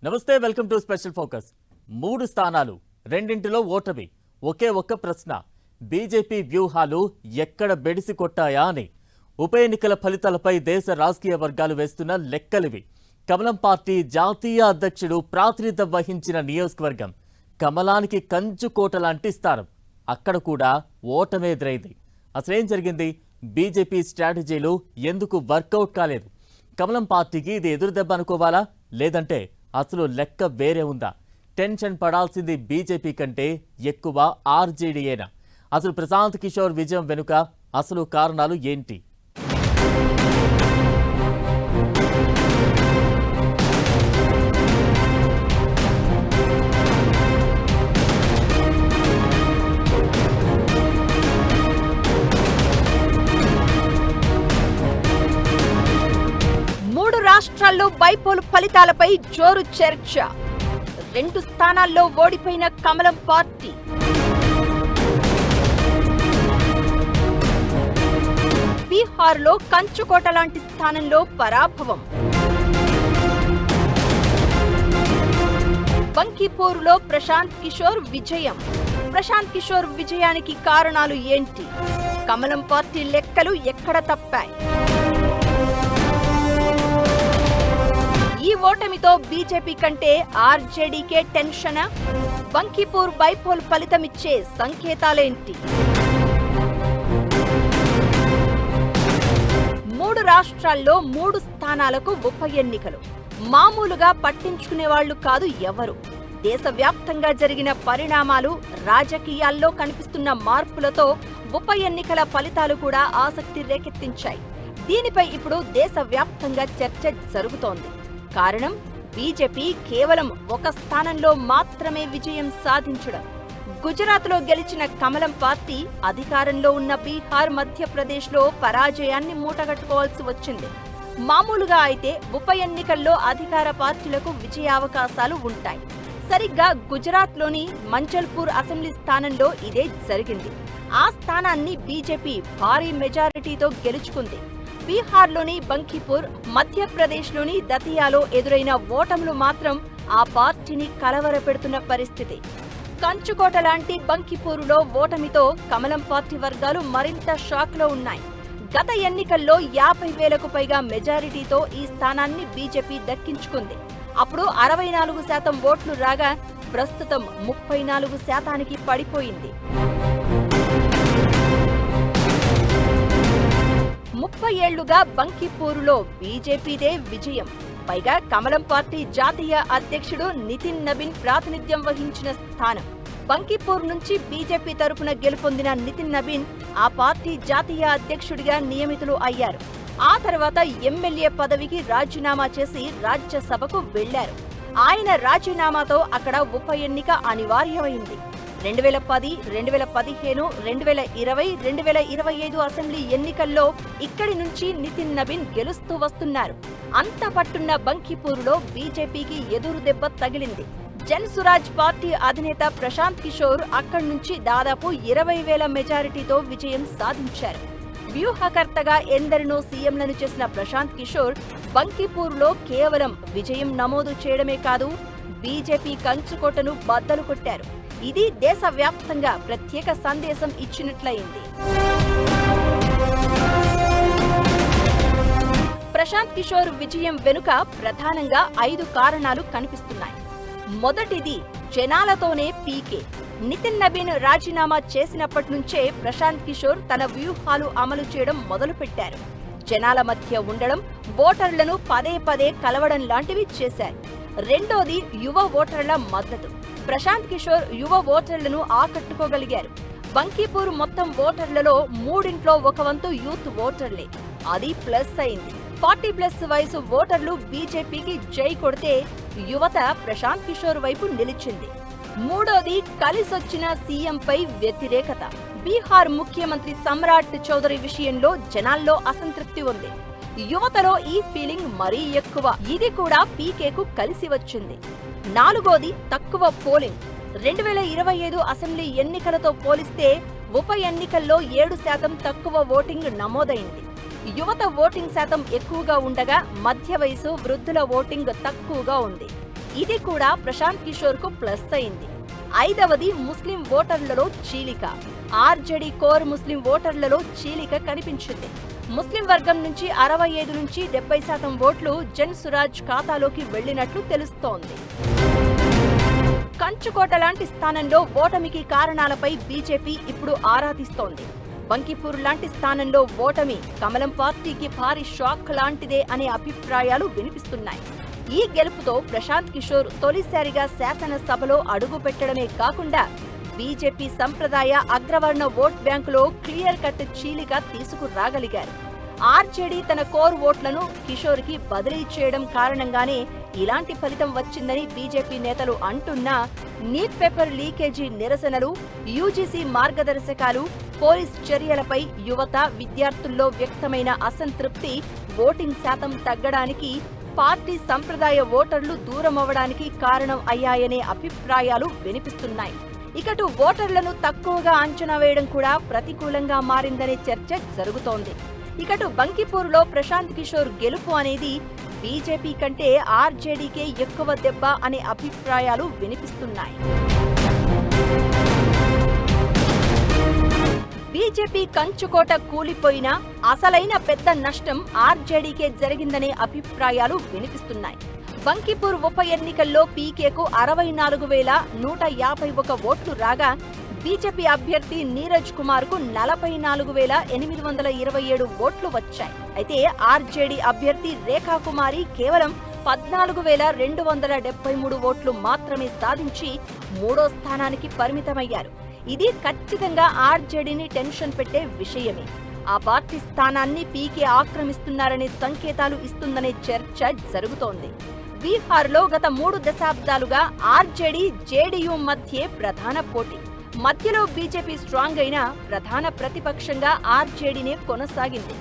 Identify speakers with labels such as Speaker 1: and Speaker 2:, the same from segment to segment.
Speaker 1: నమస్తే, welcome to special focus. 3 స్థానాలు, రెండింటిలో ఓటమి. ఒకే ఒక్క ప్రశ్న, బీజేపీ వ్యూహాలు ఎక్కడ బెడిసి కొట్టాయా అని. ఉప ఎన్నికల ఫలితాలపై దేశ రాజకీయ వర్గాలు వేస్తున్న లెక్కలివి. కమలం పార్టీ జాతీయ అధ్యక్షుడు ప్రాతినిధ్యం వహించిన నియోజకవర్గం కమలానికి కంచుకోట లాంటి స్థానం. అక్కడ కూడా ఓటమే ఎదురైంది. అసలేం జరిగింది? బీజేపీ స్ట్రాటజీలు ఎందుకు వర్కౌట్ కాలేదు? కమలం పార్టీకి ఇది ఎదురుదెబ్బ అనుకోవాలా, లేదంటే అసలు లెక్క వేరే ఉందా? టెన్షన్ పడాల్సింది బీజేపీ కంటే ఎక్కువ ఆర్జేడీయేనా? అసలు ప్రశాంత్ కిషోర్ విజయం వెనుక అసలు కారణాలు ఏంటి?
Speaker 2: రాష్ట్రాల్లో బైపోల్ ఫలితాలపై జోరు చర్చ. 2 స్థానాల్లో ఓడిపోయిన కమలం పార్టీ. బీహార్లో కంచుకోట లాంటి స్థానంలో పరాభవం. బంకీపూర్లో ప్రశాంత్ కిషోర్ విజయం. ప్రశాంత్ కిషోర్ విజయానికి కారణాలు ఏంటి? కమలం పార్టీ లెక్కలు ఎక్కడ తప్పాయి? ఈ ఓటమితో బీజేపీ కంటే ఆర్జేడీకే టెన్షనా? బంకీపూర్ బైపోల్ ఫలితమిచ్చే సంకేతాలేంటి? 3 రాష్ట్రాల్లో 3 స్థానాలకు ఉప ఎన్నికలు. మామూలుగా పట్టించుకునే వాళ్లు కాదు ఎవరు. దేశవ్యాప్తంగా జరిగిన పరిణామాలు, రాజకీయాల్లో కనిపిస్తున్న మార్పులతో ఉప ఎన్నికల ఫలితాలు కూడా ఆసక్తి రేకెత్తించాయి. దీనిపై ఇప్పుడు దేశవ్యాప్తంగా చర్చ జరుగుతోంది. కారణం, బీజేపీ కేవలం ఒక స్థానంలో మాత్రమే విజయం సాధించడం. గుజరాత్లో గెలిచిన కమలం పార్టీ అధికారంలో ఉన్న బీహార్, మధ్యప్రదేశ్లో పరాజయాన్ని మూటగట్టుకోవాల్సి వచ్చింది. మామూలుగా అయితే ఉప ఎన్నికల్లో అధికార పార్టీలకు విజయావకాశాలు ఉంటాయి. సరిగ్గా గుజరాత్లోని మంజల్పూర్ అసెంబ్లీ స్థానంలో ఇదే జరిగింది. ఆ స్థానాన్ని బీజేపీ భారీ మెజారిటీతో గెలుచుకుంది. బీహార్లోని బంకీపూర్, మధ్యప్రదేశ్లోని దతియాలో ఎదురైన ఓటములు మాత్రం ఆ పార్టీని కలవరపెడుతున్న పరిస్థితి. కంచుకోట లాంటి బంకీపూరులో ఓటమితో కమలం పార్టీ వర్గాలు మరింత షాక్లో ఉన్నాయి. గత ఎన్నికల్లో 50,000కు పైగా మెజారిటీతో ఈ స్థానాన్ని బీజేపీ దక్కించుకుంది. అప్పుడు 64% ఓట్లు రాగా ప్రస్తుతం 34%కి పడిపోయింది. 30 ఏళ్లుగా బంకీపూరులో బీజేపీదే విజయం. పైగా కమలం పార్టీ జాతీయ అధ్యక్షుడు నితిన్ నబీన్ ప్రాతినిధ్యం వహించిన స్థానం. బంకీపూర్ నుంచి బీజేపీ తరపున గెలుపొందిన నితిన్ నబీన్ ఆ పార్టీ జాతీయ అధ్యక్షుడిగా నియమితులు అయ్యారు. ఆ తర్వాత ఎమ్మెల్యే పదవికి రాజీనామా చేసి రాజ్యసభకు వెళ్లారు. ఆయన రాజీనామాతో అక్కడ ఉప ఎన్నిక అనివార్యమైంది. 2010, 2015, 2020, 2025 అసెంబ్లీ ఎన్నికల్లో ఇక్కడి నుంచి నితిన్ నబీన్ గెలుస్తూ వస్తున్నారు. అంత పట్టున్న బంకీపూర్లో బీజేపీకి ఎదురు దెబ్బ తగిలింది. జన్ సురాజ్ పార్టీ అధినేత ప్రశాంత్ కిషోర్ అక్కడి నుంచి దాదాపు 20,000 మెజారిటీతో విజయం సాధించారు. వ్యూహకర్తగా ఎందరినో సీఎంలను చేసిన ప్రశాంత్ కిషోర్ బంకీపూర్లో కేవలం విజయం నమోదు చేయడమే కాదు, బీజేపీ కంచుకోటను బద్దలు కొట్టారు. ఇది దేశవ్యాప్తంగా ప్రత్యేక సందేశం ఇచ్చినట్లయింది. ప్రశాంత్ కిషోర్ విజయం వెనుక ప్రధానంగా 5 కారణాలు కనిపిస్తున్నాయి. మొదటిది, జనాలతోనే పీకే. నితిన్ నబీన్ రాజీనామా చేసినప్పటి నుంచే ప్రశాంత్ కిషోర్ తన వ్యూహాలు అమలు చేయడం మొదలుపెట్టారు. జనాల మధ్య ఉండడం, ఓటర్లను పదే పదే కలవడం లాంటివి చేశారు. రెండోది, యువ ఓటర్ల మద్దతు. ప్రశాంత్ కిషోర్ యువ ఓటర్లను ఆకట్టుకోగలిగారు. బంకీపూర్ మొత్తం ఓటర్లలో 3/4 వంతు యూత్ ఓటర్లే. అది ప్లస్ అయింది. 40+ వయసు ఓటర్లు బీజేపీకి జై కొడితే యువత ప్రశాంత్ కిషోర్ వైపు నిలిచింది. మూడోది, కలిసొచ్చిన సీఎంపై వ్యతిరేకత. బీహార్ ముఖ్యమంత్రి సమ్రాట్ చౌదరి విషయంలో జనాల్లో అసంతృప్తి ఉంది. యువతలో ఈ ఫీలింగ్ మరీ ఎక్కువ. ఇది కూడా పీకేకు కలిసి వచ్చింది. నాలుగోది, తక్కువ పోలింగ్. 2025 అసెంబ్లీ ఎన్నికలతో పోలిస్తే ఉప ఎన్నికల్లో 7% తక్కువ ఓటింగ్ నమోదైంది. యువత ఓటింగ్ శాతం ఎక్కువగా ఉండగా మధ్య వయసు వృద్ధుల ఓటింగ్ తక్కువగా ఉంది. ఇది కూడా ప్రశాంత్ కిషోర్ కు ప్లస్ అయింది. 5వది ముస్లిం ఓటర్లలో చీలిక. ఆర్జేడీ కోర్ ముస్లిం ఓటర్లలో చీలిక కనిపించింది. ముస్లిం వర్గం నుంచి 65 నుంచి 70% ఓట్లు జన్ సురాజ్ ఖాతాలోకి వెళ్లినట్లు తెలుస్తోంది. కంచుకోట లాంటి స్థానంలో ఓటమికి కారణాలపై బీజేపీ ఇప్పుడు ఆరా తీస్తోంది. బంకిపూర్ లాంటి స్థానంలో ఓటమి కమలం పార్టీకి భారీ షాక్ లాంటిదే అనే అభిప్రాయాలు వినిపిస్తున్నాయి. ఈ గెలుపుతో ప్రశాంత్ కిషోర్ తొలిసారిగా శాసనసభలో అడుగు పెట్టడమే కాకుండా బీజేపీ సంప్రదాయ అగ్రవర్ణ ఓట్ బ్యాంకులో క్లియర్ కట్ చీలిక తీసుకురాగలిగారు. ఆర్జేడీ తన కోర్ ఓట్లను కిషోర్ కి బదిలీ చేయడం కారణంగానే ఇలాంటి ఫలితం వచ్చిందని బీజేపీ నేతలు అంటున్నా, నీట్ పేపర్ లీకేజీ నిరసనలు, యూజీసీ మార్గదర్శకాలు, పోలీస్ చర్యలపై యువత, విద్యార్థుల్లో వ్యక్తమైన అసంతృప్తి ఓటింగ్ శాతం తగ్గడానికి, పార్టీ సంప్రదాయ ఓటర్లు దూరమవడానికి కారణం అయ్యాయనే అభిప్రాయాలు వినిపిస్తున్నాయి. ఇకటు ఓటర్లను తక్కువగా అంచనా వేయడం కూడా ప్రతికూలంగా మారిందనే చర్చ జరుగుతోంది. ఇకటు బంకిపూర్లో ప్రశాంత్ కిషోర్ గెలుపు అనేది బీజేపీ కంటే ఆర్జేడీకే ఎక్కువ దెబ్బ అనే అభిప్రాయాలు వినిపిస్తున్నాయి. బీజేపీ కంచుకోట కూలిపోయినా అసలైన పెద్ద నష్టం ఆర్జేడీకే జరిగిందనే అభిప్రాయాలు వినిపిస్తున్నాయి. బంకిపూర్ ఉప ఎన్నికల్లో పీకేకు 64,151 ఓట్లు రాగా బీజేపీ అభ్యర్థి నీరజ్ కుమార్ కు 44,827 ఓట్లు వచ్చాయి. అయితే ఆర్జేడీ అభ్యర్థి రేఖా కుమారి కేవలం 14,273 ఓట్లు మాత్రమే సాధించి 3వ స్థానానికి పరిమితమయ్యారు. ఇది ఖచ్చితంగా ఆర్జేడీని టెన్షన్ పెట్టే విషయమే. ఆ పార్టీ స్థానాన్ని పీకే ఆక్రమిస్తున్నారనే సంకేతాలు ఇస్తుందనే చర్చ జరుగుతోంది. బీహార్లో గత 3 దశాబ్దాలుగా ఆర్జేడీ, జేడీయూ మధ్యే ప్రధాన పోటీ. మధ్యలో బీజేపీ స్ట్రాంగ్ అయినా ప్రధాన ప్రతిపక్షంగా ఆర్జేడీనే కొనసాగింది.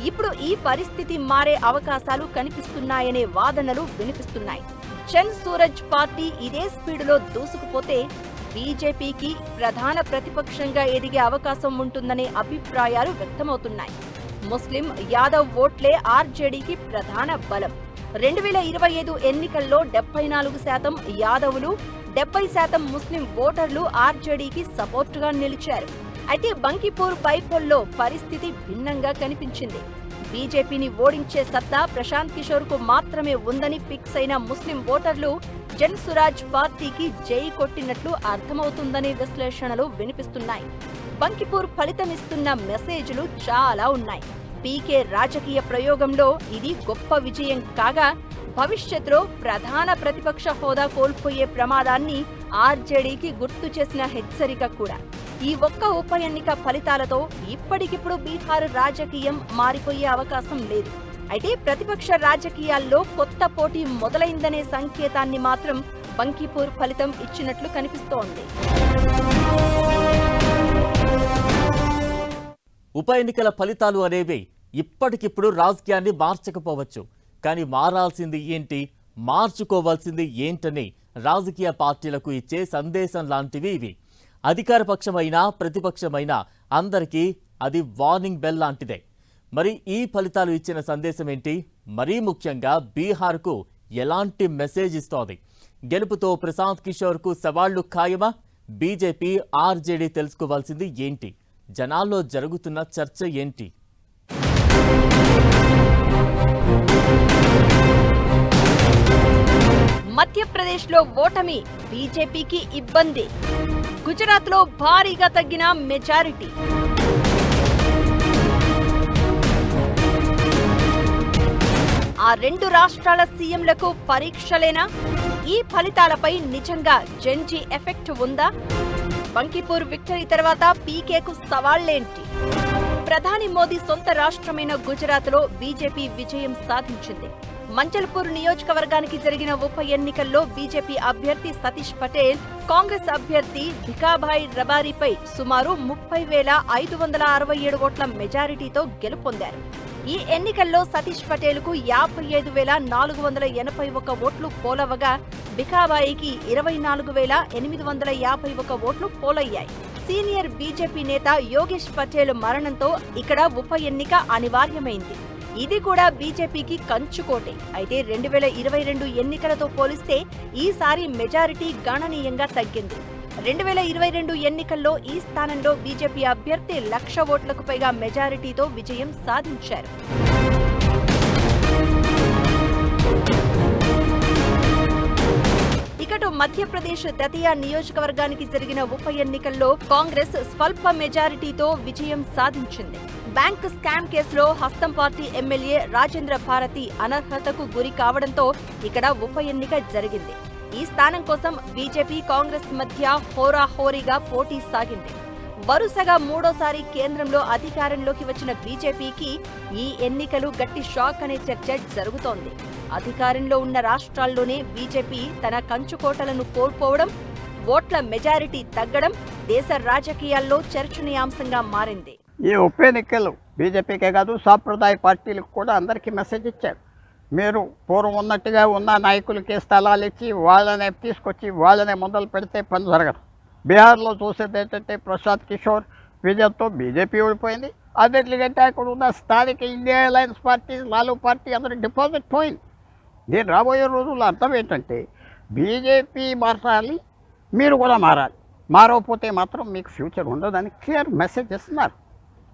Speaker 2: ఇప్పుడు ఈ పరిస్థితి మారే అవకాశాలు కనిపిస్తున్నాయనే వాదనలు వినిపిస్తున్నాయి. జన్ సూరజ్ పార్టీ ఇదే స్పీడులో దూసుకుపోతే బీజేపీకి ప్రధాన ప్రతిపక్షంగా ఎదిగే అవకాశం ఉంటుందనే అభిప్రాయాలు వ్యక్తమవుతున్నాయి. ముస్లిం, యాదవ్ ఓట్లే ఆర్జేడీకి ప్రధాన బలం. 2025 ఎన్నికల్లో 74% యాదవులు, 70% ముస్లిం ఓటర్లు ఆర్జేడీకి సపోర్టుగా నిలిచారు. అయితే బంకిపూర్ బైపోల్లో పరిస్థితి భిన్నంగా కనిపించింది. బీజేపీని ఓడించే సత్తా ప్రశాంత్ కిషోర్ కు మాత్రమే ఉందని ఫిక్స్ అయిన ముస్లిం ఓటర్లు జన్ సురాజ్ పార్టీకి జై కొట్టినట్లు అర్థమవుతుందనే విశ్లేషణలు వినిపిస్తున్నాయి. బంకిపూర్ ఫలితమిస్తున్న మెసేజ్లు చాలా ఉన్నాయి. పీకే రాజకీయ ప్రయోగంలో ఇది గొప్ప విజయం కాగా, భవిష్యత్తులో ప్రధాన ప్రతిపక్ష హోదా కోల్పోయే ప్రమాదాన్ని ఆర్జేడీకి గుర్తు చేసిన హెచ్చరిక కూడా. ఈ ఒక్క ఉప ఎన్నిక ఫలితాలతో ఇప్పటికిప్పుడు బీహార్ రాజకీయం మారిపోయే అవకాశం లేదు. అయితే ప్రతిపక్ష రాజకీయాల్లో కొత్త పోటీ మొదలైందనే సంకేతాన్ని మాత్రం బంకిపూర్ ఫలితం ఇచ్చినట్లు కనిపిస్తోంది.
Speaker 1: ఉప ఎన్నికల ఫలితాలు అనేవి ఇప్పటికిప్పుడు రాజకీయాన్ని మార్చకపోవచ్చు. కానీ మారాల్సింది ఏంటి, మార్చుకోవాల్సింది ఏంటని రాజకీయ పార్టీలకు ఇచ్చే సందేశం లాంటివి ఇవి. అధికార పక్షమైనా ప్రతిపక్షమైనా అందరికీ అది వార్నింగ్ బెల్ లాంటిదే. మరి ఈ ఫలితాలు ఇచ్చిన సందేశం ఏంటి? మరీ ముఖ్యంగా బీహార్కు ఎలాంటి మెసేజ్ ఇస్తోంది? గెలుపుతో ప్రశాంత్ కిషోర్కు సవాళ్లు ఖాయమా? బీజేపీ, ఆర్జేడీ తెలుసుకోవాల్సింది ఏంటి? జనాల్లో జరుగుతున్న చర్చ ఏంటి?
Speaker 2: మధ్యప్రదేశ్లో ఓటమి బీజేపీకి ఇబ్బంది. గుజరాత్లో భారీగా తగ్గిన మెజారిటీ. ఆ 2 రాష్ట్రాల సీఎంలకు పరీక్షలేనా? ఈ ఫలితాలపై నిజంగా జెన్జీ ఎఫెక్ట్ ఉందా? బంకిపూర్ విక్టరీ తర్వాత పీకేకు సవాళ్లేంటి? ప్రధాని మోదీ సొంత రాష్ట్రమైన గుజరాత్లో బీజేపీ విజయం సాధించింది. మంచల్పూర్ నియోజకవర్గానికి జరిగిన ఉప ఎన్నికల్లో బీజేపీ అభ్యర్థి సతీష్ పటేల్ కాంగ్రెస్ అభ్యర్థి భికాభాయ్ రబారీపై సుమారు 30,567 ఓట్ల మెజారిటీతో గెలుపొందారు. ఈ ఎన్నికల్లో సతీష్ పటేల్ కు 55,481 ఓట్లు పోలవగా భికాభాయికి 24,851 ఓట్లు పోలయ్యాయి. సీనియర్ బీజేపీ నేత యోగేష్ పటేల్ మరణంతో ఇక్కడ ఉప ఎన్నిక అనివార్యమైంది. ఇది కూడా బీజేపీకి కంచుకోటే. అయితే 2022 ఎన్నికలతో పోలిస్తే ఈసారి మెజారిటీ గణనీయంగా తగ్గింది. 2022 ఎన్నికల్లో ఈ స్థానంలో బీజేపీ అభ్యర్థి 1,00,000 ఓట్లకు పైగా మెజారిటీతో విజయం సాధించారు. ఇకటు మధ్యప్రదేశ్ దతియా నియోజకవర్గానికి జరిగిన ఉప ఎన్నికల్లో కాంగ్రెస్ స్వల్ప మెజారిటీతో విజయం సాధించింది. బ్యాంక్ స్కామ్ కేసులో హస్తం పార్టీ ఎమ్మెల్యే రాజేంద్ర భారతి అనర్హతకు గురి కావడంతో ఇక్కడ ఉప ఎన్నిక జరిగింది. ఈ స్థానం కోసం బీజేపీ కాంగ్రెస్ మధ్య హోరాహోరీగా పోటీ సాగింది. వరుసగా మూడోసారి కేంద్రంలో అధికారంలోకి వచ్చిన బీజేపీకి ఈ ఎన్నికలు గట్టి షాక్ అనే చర్చ జరుగుతోంది. అధికారంలో ఉన్న రాష్ట్రాల్లోనే బీజేపీ తన కంచుకోటలను కోల్పోవడం, ఓట్ల మెజారిటీ తగ్గడం దేశ రాజకీయాల్లో చర్చనీయాంశంగా మారింది.
Speaker 3: ఈ ఉప ఎన్నికలు బీజేపీకే కాదు సాంప్రదాయ పార్టీలకు కూడా అందరికీ మెసేజ్ ఇచ్చారు. మీరు పూర్వం ఉన్నట్టుగా ఉన్న నాయకులకి స్థలాలు ఇచ్చి వాళ్ళనే తీసుకొచ్చి వాళ్ళనే మొదలు పెడితే పని జరగదు. బీహార్లో చూసేది ఏంటంటే ప్రశాంత్ కిషోర్ విజయంతో బీజేపీ ఓడిపోయింది. అన్నింటికంటే అక్కడ ఉన్న స్థానిక India alliance party, Lalu party అందరూ డిపాజిట్ పోయింది. నేను రాబోయే రోజుల్లో అర్థం ఏంటంటే బీజేపీ మారాలి, మీరు కూడా మారాలి. మారకపోతే మాత్రం మీకు ఫ్యూచర్ ఉండదని క్లియర్ మెసేజ్ ఇస్తున్నారు.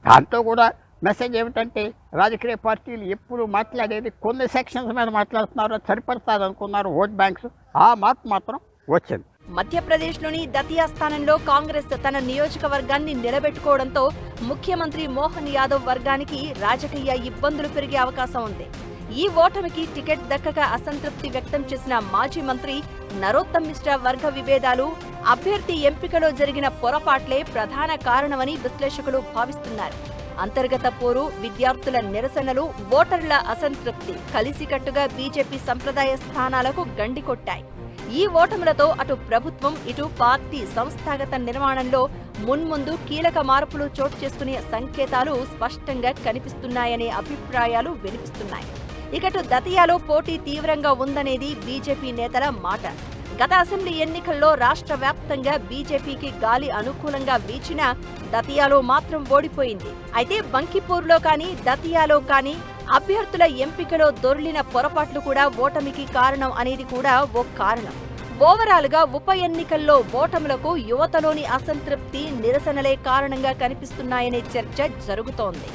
Speaker 3: దాంతో కూడా మెసేజ్ ఏమిటంటే రాజకీయ పార్టీలు ఎప్పుడు మాట్లాడేది కొన్ని సెక్షన్స్ మీద మాట్లాడుతున్నారు, సరిపడతారు అనుకున్నారు ఓట్ బ్యాంక్స్. ఆ మార్పు మాత్రం వచ్చింది.
Speaker 2: మధ్యప్రదేశ్లోని దతియా స్థానంలో కాంగ్రెస్ తన నియోజకవర్గాన్ని నిలబెట్టుకోవడంతో ముఖ్యమంత్రి మోహన్ యాదవ్ వర్గానికి రాజకీయ ఇబ్బందులు పెరిగే అవకాశం ఉంది. ఈ ఓటమికి టికెట్ దక్కక అసంతృప్తి వ్యక్తం చేసిన మాజీ మంత్రి నరోత్తమ్ మిశ్రా వర్గ విభేదాలు, అభ్యర్థి ఎంపికలో జరిగిన పొరపాట్లే ప్రధాన కారణమని విశ్లేషకులు భావిస్తున్నారు. అంతర్గత పోరు, విద్యార్థుల నిరసనలు, ఓటర్ల అసంతృప్తి కలిసికట్టుగా బీజేపీ సంప్రదాయ స్థానాలకు గండికొట్టాయి. ఈ ఓటములతో అటు ప్రభుత్వం, ఇటు పార్టీ సంస్థాగత నిర్మాణంలో మున్ముందు కీలక మార్పులు చోటు చేసుకునే సంకేతాలు స్పష్టంగా కనిపిస్తున్నాయనే అభిప్రాయాలు వినిపిస్తున్నాయి. ఇకటు దతియాలో పోటీ తీవ్రంగా ఉందనేది బీజేపీ నేతల మాట. గత అసెంబ్లీ ఎన్నికల్లో రాష్ట్ర వ్యాప్తంగా బీజేపీకి గాలి అనుకూలంగా వీచినా దతియాలో మాత్రం ఓడిపోయింది. అయితే బంకిపూర్లో కానీ దతియాలో కానీ అభ్యర్థుల ఎంపికలో దొర్లిన పొరపాట్లు కూడా ఓటమికి కారణం అనేది కూడా ఓ కారణం. ఓవరాల్ గా ఉప ఎన్నికల్లో ఓటములకు యువతలోని అసంతృప్తి, నిరసనలే కారణంగా కనిపిస్తున్నాయనే చర్చ జరుగుతోంది.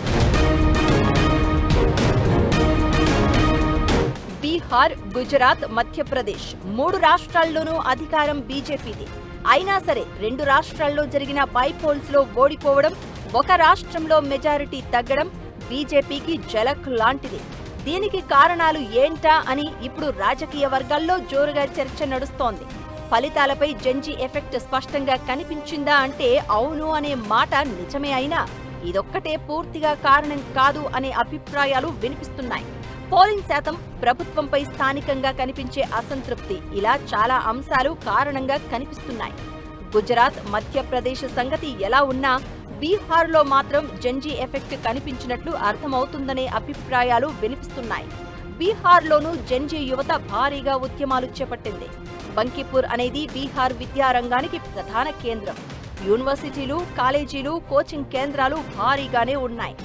Speaker 2: బీహార్, గుజరాత్, మధ్యప్రదేశ్ 3 రాష్ట్రాల్లోనూ అధికారం బీజేపీది. అయినా సరే 2 రాష్ట్రాల్లో జరిగిన బైపోల్స్ లో ఓడిపోవడం, ఒక రాష్ట్రంలో మెజారిటీ తగ్గడం బీజేపీకి జలక్ లాంటిది. దీనికి కారణాలు ఏంటా అని ఇప్పుడు రాజకీయ వర్గాల్లో జోరుగా చర్చ నడుస్తోంది. ఫలితాలపై జంజీ ఎఫెక్ట్ స్పష్టంగా కనిపించిందా అంటే అవును అనే మాట నిజమే. అయినా ఇదొక్కటే పూర్తిగా కారణం కాదు అనే అభిప్రాయాలు వినిపిస్తున్నాయి. పోలింగ్ శాతం, ప్రభుత్వంపై స్థానికంగా కనిపించే అసంతృప్తి, ఇలా చాలా అంశాలు కారణంగా కనిపిస్తున్నాయి. గుజరాత్, మధ్యప్రదేశ్ సంగతి ఎలా ఉన్నా బీహార్లో మాత్రం జంజీ ఎఫెక్ట్ కనిపించినట్లు అర్థమవుతుందనే అభిప్రాయాలు వినిపిస్తున్నాయి. బీహార్లోనూ జంజీ యువత భారీగా ఉద్యమాలు చేపట్టింది. బంకిపూర్ అనేది బీహార్ విద్యారంగానికి ప్రధాన కేంద్రం. యూనివర్సిటీలు, కాలేజీలు, కోచింగ్ కేంద్రాలు భారీగానే ఉన్నాయి.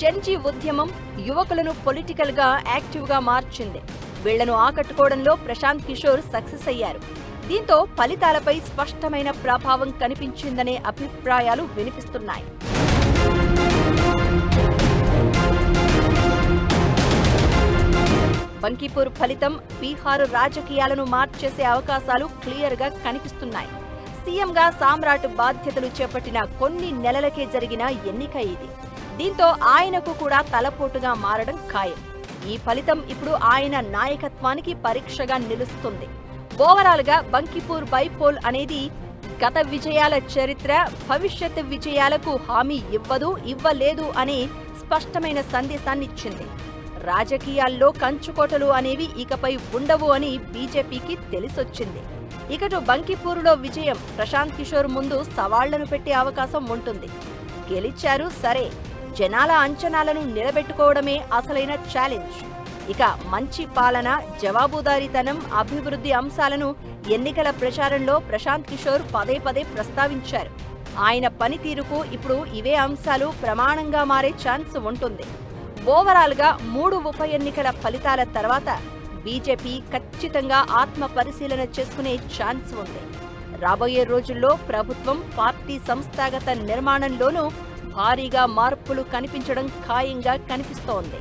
Speaker 2: జంజీ ఉద్యమం యువకులను పొలిటికల్ గా యాక్టివ్ గా మార్చింది. వీళ్లను ఆకట్టుకోవడంలో ప్రశాంత్ కిషోర్ సక్సెస్ అయ్యారు. దీంతో ఫలితాలపై స్పష్టమైన ప్రభావం కనిపించిందనే అభిప్రాయాలు వినిపిస్తున్నాయి. బంకిపూర్ ఫలితం బీహార్ రాజకీయాలను మార్చేసే అవకాశాలు క్లియర్ గా కనిపిస్తున్నాయి. సీఎంగా సామ్రాట్ బాధ్యతలు చేపట్టిన కొన్ని నెలలకే జరిగిన ఎన్నిక ఇది. దీంతో ఆయనకు కూడా తలపోటుగా మారడం ఖాయం. ఈ ఫలితం ఇప్పుడు ఆయన నాయకత్వానికి పరీక్షగా నిలుస్తుంది. ఓవరాల్ గా బంకిపూర్ బైపోల్ అనేది గత విజయాల చరిత్ర, భవిష్యత్ విజయాలకు హామీ ఇవ్వలేదు అనే స్పష్టమైన సందేశాన్నిచ్చింది. రాజకీయాల్లో కంచుకోటలు అనేవి ఇకపై ఉండవు అని బీజేపీకి తెలిసొచ్చింది. ఇకటు బంకిపూర్లో విజయం ప్రశాంత్ కిషోర్ ముందు సవాళ్లను పెట్టే అవకాశం ఉంటుంది. గెలిచారు సరే, జనాల అంచనాలను నిలబెట్టుకోవడమే అసలైన ఛాలెంజ్. ఇక మంచి పాలన, జవాబుదారీతనం, అభివృద్ధి అంశాలను ఎన్నికల ప్రచారంలో ప్రశాంత్ కిషోర్ పదే పదే ప్రస్తావించారు. ఆయన పనితీరుకు ఇప్పుడు ఇవే అంశాలు ప్రమాణంగా మారే ఛాన్స్ ఉంటుంది. ఓవరాల్గా 3 ఉప ఎన్నికల ఫలితాల తర్వాత బీజేపీ ఖచ్చితంగా ఆత్మ పరిశీలన చేసుకునే ఛాన్స్ ఉంది. రాబోయే రోజుల్లో ప్రభుత్వం, పార్టీ సంస్థాగత నిర్మాణంలోనూ భారీగా మార్పులు కనిపించడం ఖాయంగా కనిపిస్తోంది.